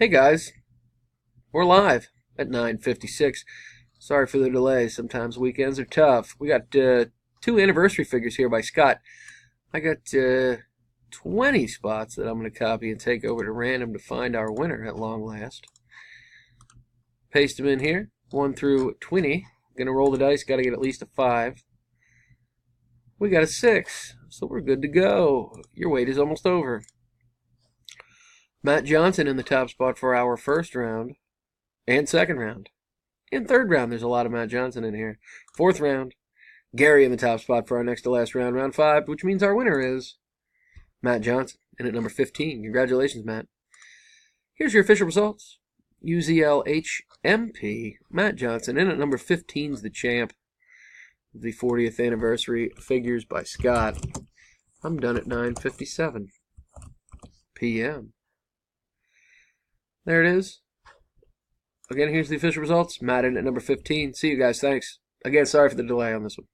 Hey guys, we're live at 9:56. Sorry for the delay. Sometimes weekends are tough. We got two anniversary figures here by Scott. I got 20 spots that I'm going to copy and take over to random to find our winner at long last. Paste them in here, 1 through 20. Going to roll the dice. Got to get at least a 5. We got a 6, so we're good to go. Your wait is almost over. Matt Johnson in the top spot for our first round and second round. In third round, there's a lot of Matt Johnson in here. Fourth round, Gary in the top spot for our next to last round, round 5, which means our winner is Matt Johnson in at number 15. Congratulations, Matt. Here's your official results. UZLHMP, Matt Johnson in at number 15 is the champ. The 40th anniversary figures by Scott. I'm done at 9:57 p.m. There it is. Again, here's the official results. Matt in at number 15. See you guys. Thanks. Again, sorry for the delay on this one.